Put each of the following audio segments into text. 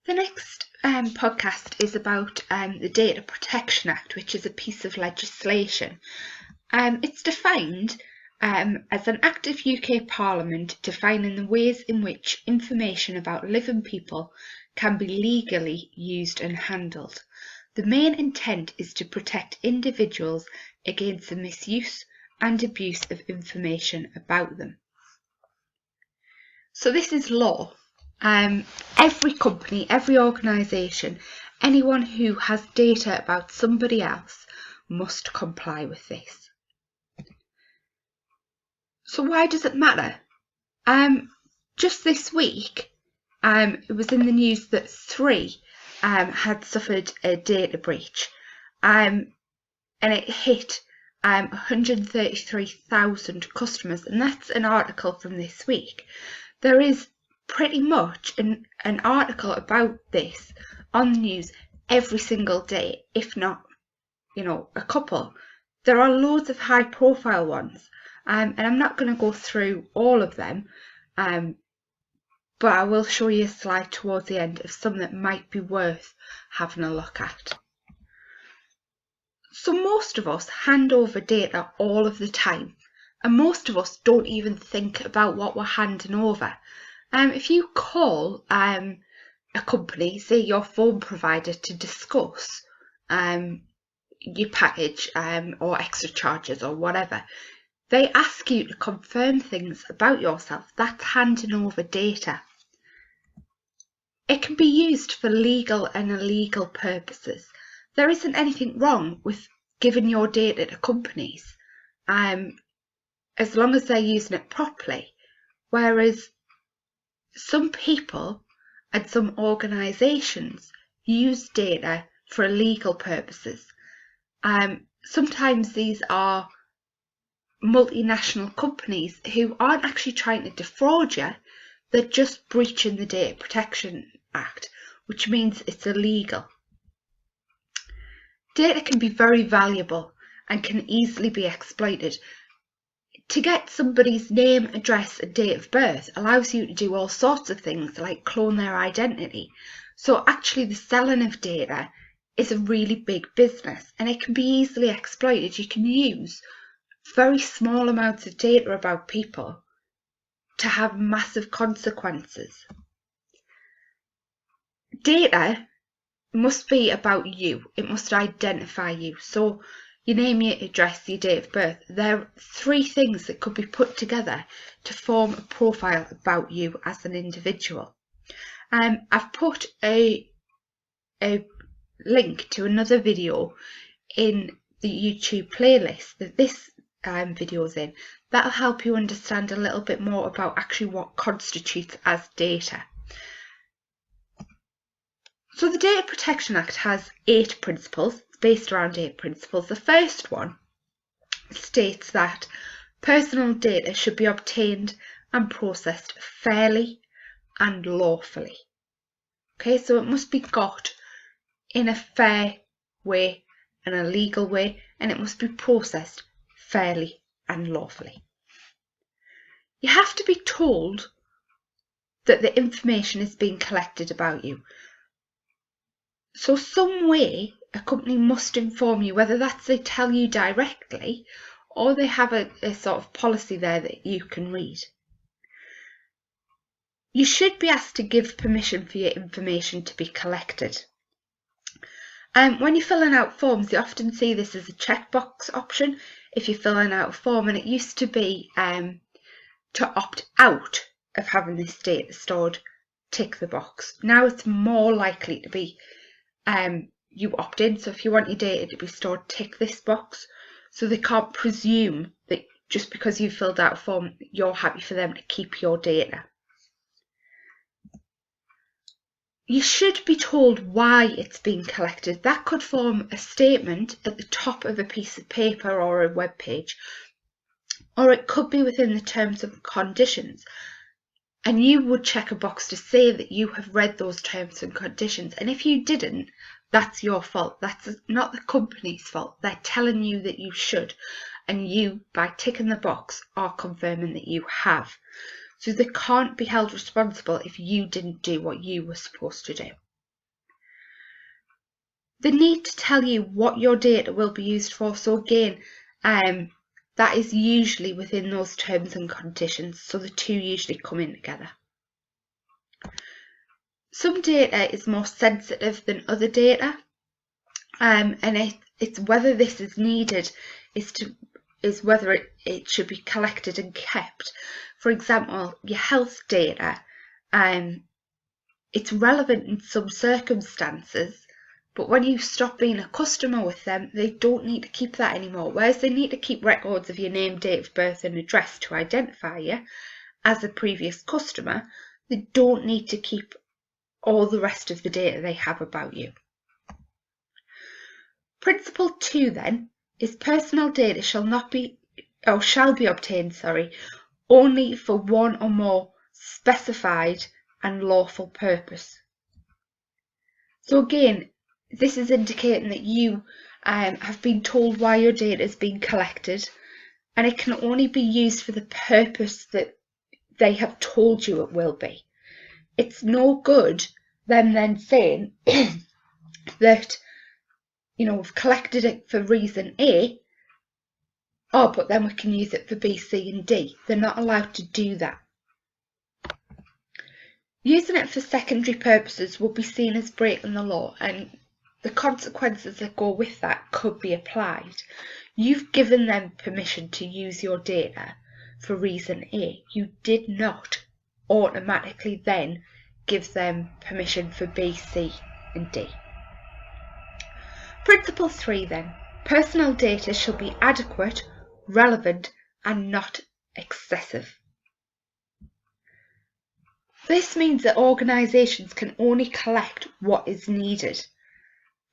The next podcast is about the Data Protection Act, which is a piece of legislation. It's defined as an act of UK Parliament defining the ways in which information about living people can be legally used and handled. The main intent is to protect individuals against the misuse and abuse of information about them. So this is law. Every company, every organisation, anyone who has data about somebody else must comply with this. So why does it matter? Just this week, it was in the news that 3 had suffered a data breach, and it hit 133,000 customers, and that's an article from this week. There is pretty much an article about this on the news every single day, if not, a couple. There are loads of high profile ones, and I'm not going to go through all of them, but I will show you a slide towards the end of some that might be worth having a look at. So most of us hand over data all of the time, and most of us don't even think about what we're handing over. If you call a company, say your phone provider, to discuss your package or extra charges or whatever, they ask you to confirm things about yourself. That's handing over data. It can be used for legal and illegal purposes. There isn't anything wrong with giving your data to companies, as long as they're using it properly. Whereas some people and some organisations use data for illegal purposes. Sometimes these are multinational companies who aren't actually trying to defraud you, they're just breaching the Data Protection Act, which means it's illegal. Data can be very valuable and can easily be exploited. To get somebody's name, address and date of birth allows you to do all sorts of things like clone their identity. So actually the selling of data is a really big business and it can be easily exploited. You can use very small amounts of data about people to have massive consequences. Data must be about you. It must identify you. So your name, your address, your date of birth, they're 3 things that could be put together to form a profile about you as an individual. I've put a link to another video in the YouTube playlist that this video is in. That'll help you understand a little bit more about actually what constitutes as data. So the Data Protection Act has 8 principles. It's based around 8 principles. The first one states that personal data should be obtained and processed fairly and lawfully. Okay, so it must be got in a fair way and a legal way, and it must be processed fairly and lawfully. You have to be told that the information is being collected about you. So some way a company must inform you, whether that's they tell you directly or they have a sort of policy there that you can read. You should be asked to give permission for your information to be collected. When you're filling out forms, you often see this as a checkbox option if you're filling out a form, and it used to be to opt out of having this data stored, tick the box. Now it's more likely to be you opt in. So if you want your data to be stored, tick this box. So they can't presume that just because you filled out a form, you're happy for them to keep your data. You should be told why it's being collected. That could form a statement at the top of a piece of paper or a web page, or it could be within the terms and conditions. And you would check a box to say that you have read those terms and conditions. And if you didn't, that's your fault. That's not the company's fault. They're telling you that you should. And you, by ticking the box, are confirming that you have. So they can't be held responsible if you didn't do what you were supposed to do. They need to tell you what your data will be used for. So again, that is usually within those terms and conditions. So the two usually come in together. Some data is more sensitive than other data, and it's whether this is needed is whether it should be collected and kept. For example, your health data, it's relevant in some circumstances, but when you stop being a customer with them, they don't need to keep that anymore. Whereas they need to keep records of your name, date of birth and address to identify you as a previous customer, they don't need to keep all the rest of the data they have about you. Principle 2 then is personal data shall be obtained, only for one or more specified and lawful purpose. So again, this is indicating that you have been told why your data is being collected, and it can only be used for the purpose that they have told you it will be. It's no good them then saying that, we've collected it for reason A, but then we can use it for B, C and D. They're not allowed to do that. Using it for secondary purposes will be seen as breaking the law, and the consequences that go with that could be applied. You've given them permission to use your data for reason A. You did not automatically then give them permission for B, C and D. Principle 3 then. Personal data shall be adequate, relevant and not excessive. This means that organisations can only collect what is needed.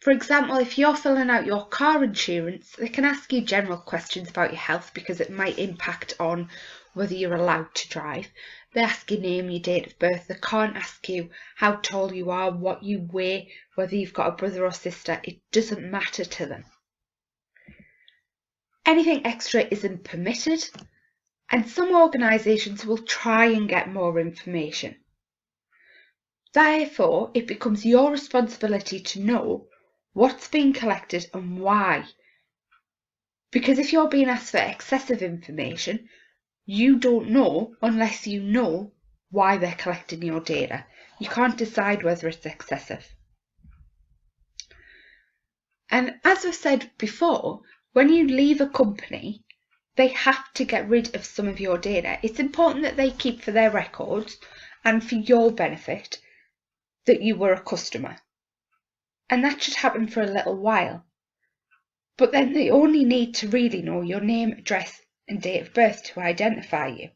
For example, if you're filling out your car insurance, they can ask you general questions about your health because it might impact on whether you're allowed to drive. They ask your name, your date of birth. They can't ask you how tall you are, what you weigh, whether you've got a brother or sister. It doesn't matter to them. Anything extra isn't permitted, and some organisations will try and get more information. Therefore, it becomes your responsibility to know what's being collected and why. Because if you're being asked for excessive information, you don't know unless you know why they're collecting your data. You can't decide whether it's excessive. And as I've said before, when you leave a company, they have to get rid of some of your data. It's important that they keep for their records and for your benefit that you were a customer. And that should happen for a little while. But then they only need to really know your name, address and date of birth to identify you.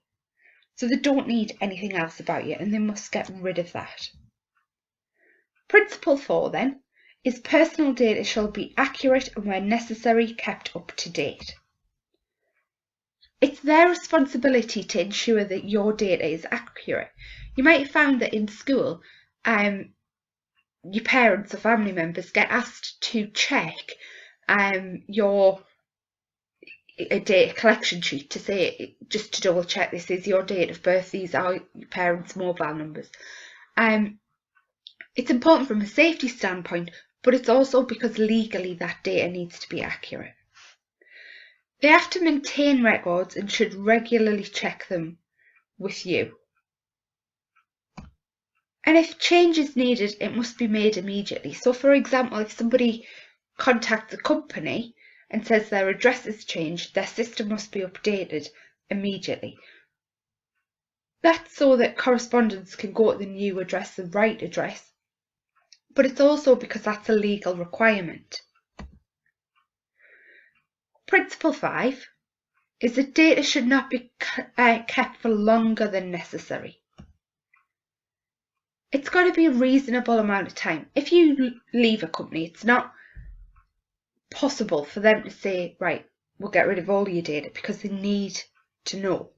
So they don't need anything else about you, and they must get rid of that. Principle 4 then is personal data shall be accurate and where necessary kept up to date. It's their responsibility to ensure that your data is accurate. You might have found that in school, your parents or family members get asked to check your data collection sheet to say, just to double check, this is your date of birth, these are your parents' mobile numbers. It's important from a safety standpoint, but it's also because legally that data needs to be accurate. They have to maintain records and should regularly check them with you. And if change is needed, it must be made immediately. So for example, if somebody contacts a company and says their address has changed, their system must be updated immediately. That's so that correspondence can go to the new address, the right address, but it's also because that's a legal requirement. Principle 5 is that data should not be kept for longer than necessary. It's got to be a reasonable amount of time. If you leave a company, it's not possible for them to say, right, we'll get rid of all your data, because they need to know.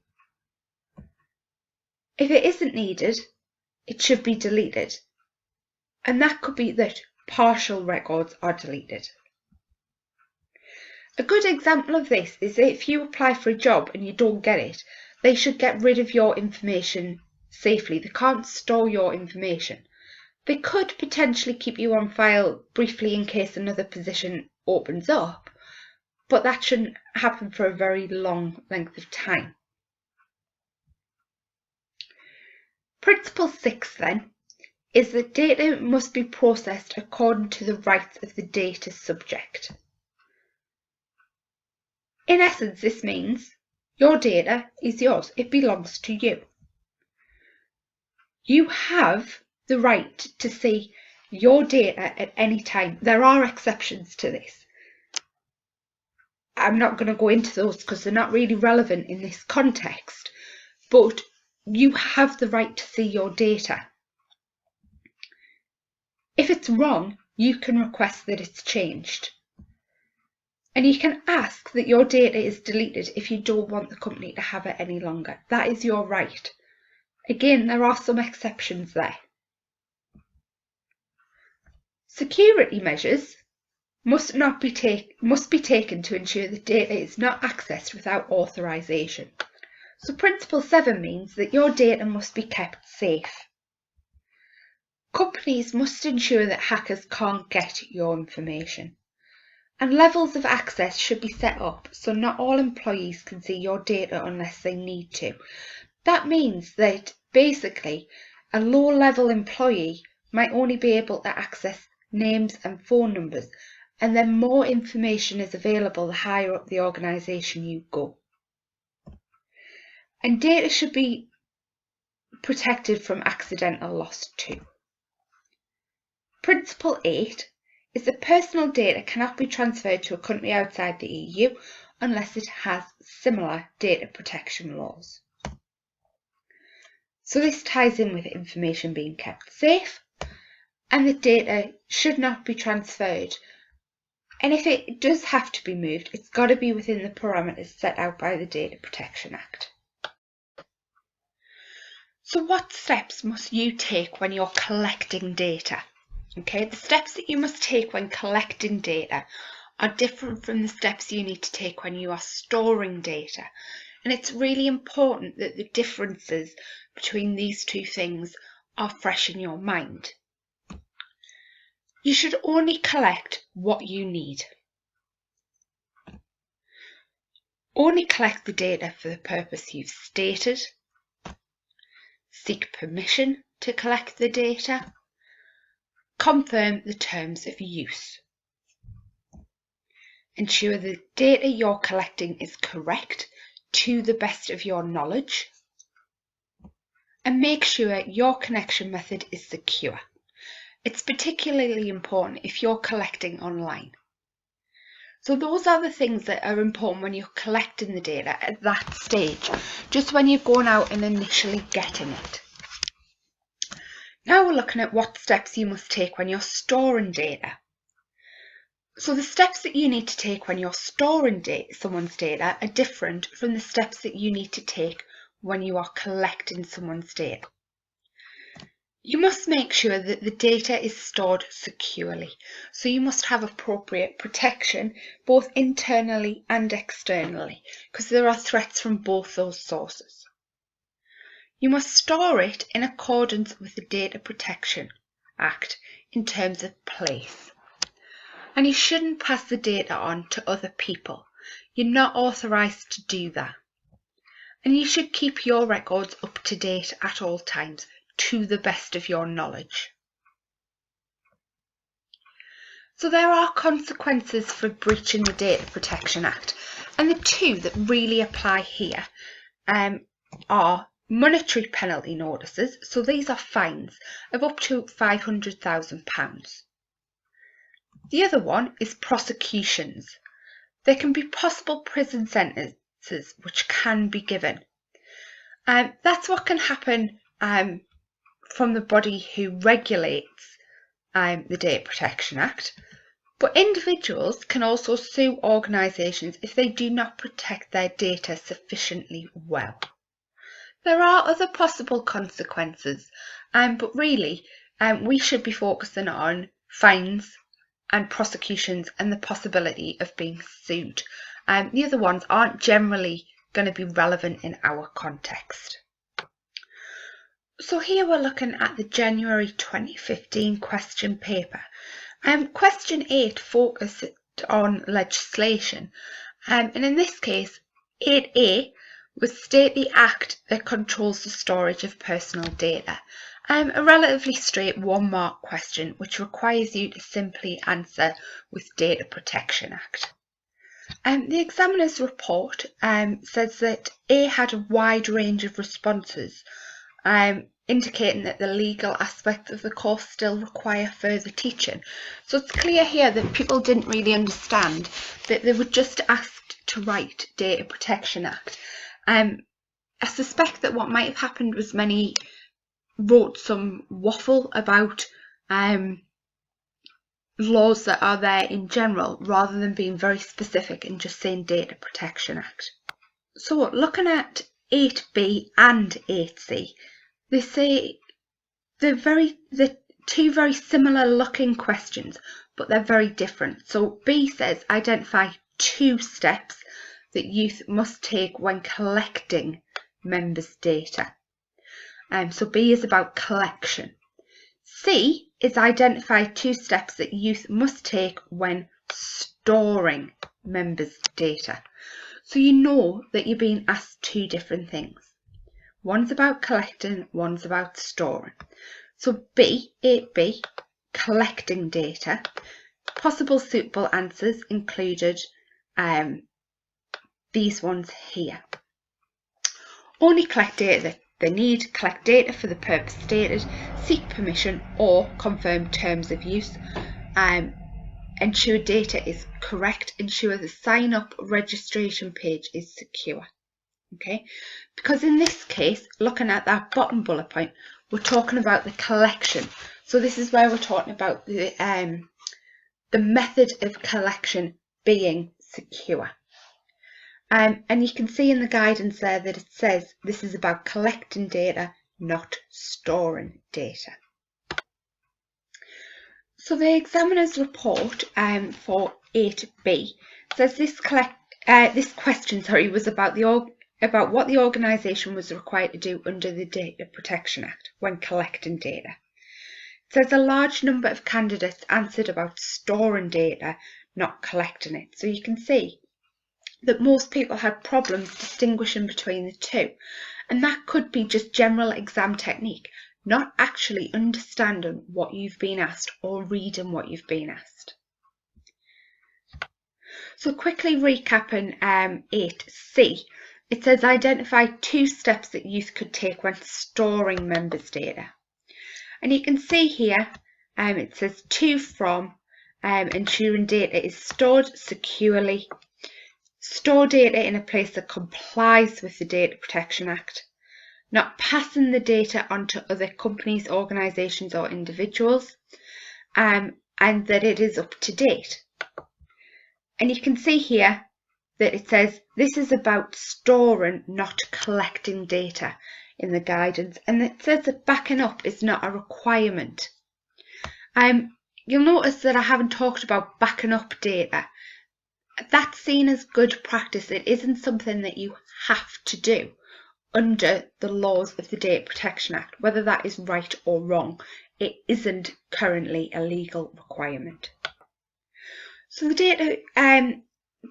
If it isn't needed, it should be deleted. And that could be that partial records are deleted. A good example of this is if you apply for a job and you don't get it, they should get rid of your information safely. They can't store your information. They could potentially keep you on file briefly in case another position opens up, but that shouldn't happen for a very long length of time. Principle 6 then is that data must be processed according to the rights of the data subject. In essence, this means your data is yours. It belongs to you. You have the right to see your data at any time. There are exceptions to this. I'm not going to go into those because they're not really relevant in this context, but you have the right to see your data. If it's wrong, you can request that it's changed. And you can ask that your data is deleted if you don't want the company to have it any longer. That is your right. Again, there are some exceptions there. Security measures must be taken to ensure that data is not accessed without authorization. So Principle 7 means that your data must be kept safe. Companies must ensure that hackers can't get your information. And levels of access should be set up so not all employees can see your data unless they need to. That means that basically a low-level employee might only be able to access names and phone numbers, and then more information is available the higher up the organisation you go. And data should be protected from accidental loss too. Principle 8 is that personal data cannot be transferred to a country outside the EU unless it has similar data protection laws. So this ties in with information being kept safe, and that data should not be transferred. And if it does have to be moved, it's got to be within the parameters set out by the Data Protection Act. So what steps must you take when you're collecting data? Okay, the steps that you must take when collecting data are different from the steps you need to take when you are storing data. And it's really important that the differences between these two things are fresh in your mind. You should only collect what you need. Only collect the data for the purpose you've stated. Seek permission to collect the data. Confirm the terms of use. Ensure the data you're collecting is correct to the best of your knowledge. And make sure your connection method is secure. It's particularly important if you're collecting online. So those are the things that are important when you're collecting the data at that stage, just when you're going out and initially getting it. Now we're looking at what steps you must take when you're storing data. So the steps that you need to take when you're storing someone's data are different from the steps that you need to take when you are collecting someone's data. You must make sure that the data is stored securely, so you must have appropriate protection both internally and externally, because there are threats from both those sources. You must store it in accordance with the Data Protection Act in terms of place. And you shouldn't pass the data on to other people. You're not authorised to do that. And you should keep your records up to date at all times, to the best of your knowledge. So there are consequences for breaching the Data Protection Act, and the two that really apply here are monetary penalty notices, so these are fines of up to £500,000. The other one is prosecutions. There can be possible prison sentences which can be given. That's what can happen from the body who regulates the Data Protection Act, but individuals can also sue organisations if they do not protect their data sufficiently well. There are other possible consequences, but really we should be focusing on fines and prosecutions and the possibility of being sued. The other ones aren't generally going to be relevant in our context. So here we're looking at the January 2015 question paper. Question 8 focused on legislation, and in this case 8A was state the act that controls the storage of personal data. A relatively straight 1-mark question which requires you to simply answer with Data Protection Act. The examiner's report says that A had a wide range of responses, indicating that the legal aspects of the course still require further teaching. So it's clear here that people didn't really understand that they were just asked to write Data Protection Act. I suspect that what might have happened was many wrote some waffle about laws that are there in general, rather than being very specific and just saying Data Protection Act. So looking at 8B and 8C, they say they're two very similar looking questions, but they're very different. So B says identify 2 steps that youth must take when collecting members' data. So B is about collection. C is identify 2 steps that youth must take when storing members' data. So you know that you're being asked 2 different things. One's about collecting, one's about storing. So B, 8B, collecting data. Possible suitable answers included these ones here. Only collect data that they need, collect data for the purpose stated, seek permission or confirm terms of use, ensure data is correct, ensure the sign-up registration page is secure. Okay, because in this case, looking at that bottom bullet point, we're talking about the collection. So this is where we're talking about the method of collection being secure. And you can see in the guidance there that it says this is about collecting data, not storing data. So the examiner's report for 8B says this question was about what the organisation was required to do under the Data Protection Act when collecting data. It says a large number of candidates answered about storing data, not collecting it. So you can see that most people had problems distinguishing between the two, and that could be just general exam technique, not actually understanding what you've been asked or reading what you've been asked. So quickly recapping 8C, it says identify 2 steps that youth could take when storing members' data. And you can see here it says to from ensuring data is stored securely, store data in a place that complies with the Data Protection Act, not passing the data on to other companies, organisations or individuals, and that it is up to date. And you can see here that it says this is about storing, not collecting data in the guidance, and it says that backing up is not a requirement. You'll notice that I haven't talked about backing up data. That's seen as good practice. It isn't something that you have to do under the laws of the Data Protection Act. Whether that is right or wrong, it isn't currently a legal requirement. So the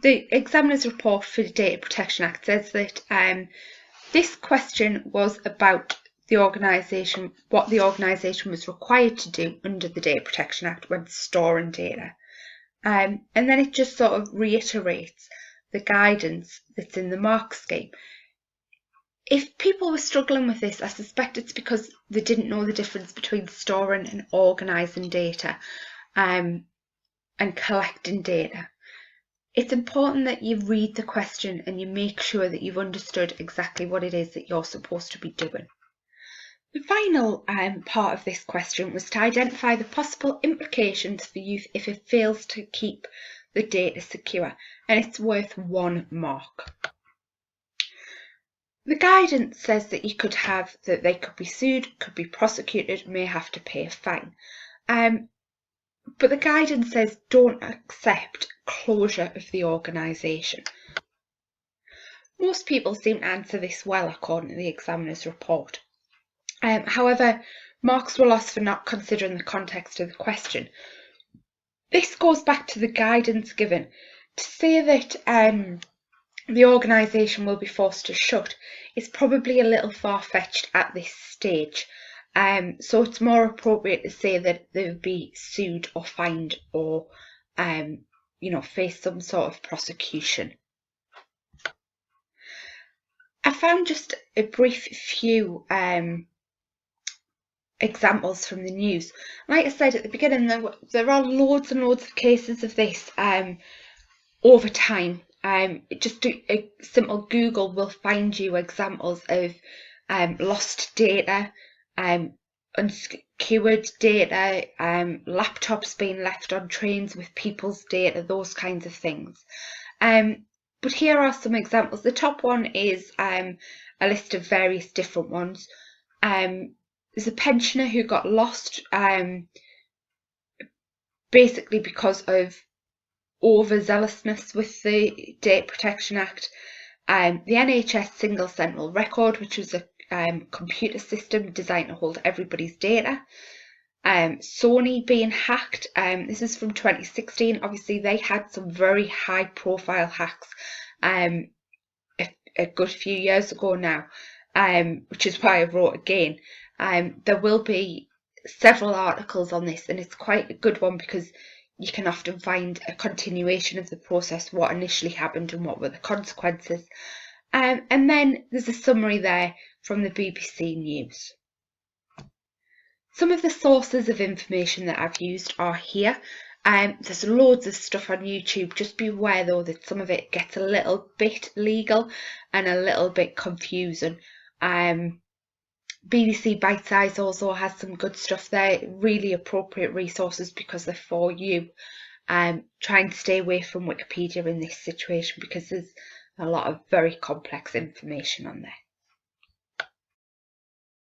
examiner's report for the Data Protection Act says that this question was about the organisation, what the organisation was required to do under the Data Protection Act when storing data. And then it just sort of reiterates the guidance that's in the mark scheme. If people were struggling with this, I suspect it's because they didn't know the difference between storing and organising data and collecting data. It's important that you read the question and you make sure that you've understood exactly what it is that you're supposed to be doing. The final part of this question was to identify the possible implications for youth if it fails to keep the data secure, and it's worth 1 mark. The guidance says that they could be sued, could be prosecuted, may have to pay a fine. But the guidance says don't accept closure of the organisation. Most people seem to answer this well according to the examiner's report. However, marks were lost for not considering the context of the question. This goes back to the guidance given. To say that the organisation will be forced to shut is probably a little far-fetched at this stage. So it's more appropriate to say that they would be sued or fined or face some sort of prosecution. I found just a brief few examples from the news. Like I said at the beginning, there are loads and loads of cases of this over time. Just do a simple Google will find you examples of lost data, unsecured data, laptops being left on trains with people's data, those kinds of things. But here are some examples. The top one is a list of various different ones. There's a pensioner who got lost basically because of overzealousness with the Data Protection Act. The NHS Single Central Record, which was a computer system designed to hold everybody's data. Sony being hacked. This is from 2016. Obviously, they had some very high-profile hacks a good few years ago now, which is why I wrote again. There will be several articles on this, and it's quite a good one because you can often find a continuation of the process, what initially happened and what were the consequences. And then there's a summary there from the BBC News. Some of the sources of information that I've used are here. There's loads of stuff on YouTube. Just be aware though that some of it gets a little bit legal and a little bit confusing. BBC Bite Size also has some good stuff there, really appropriate resources because they're for you. Try and stay away from Wikipedia in this situation because there's a lot of very complex information on there.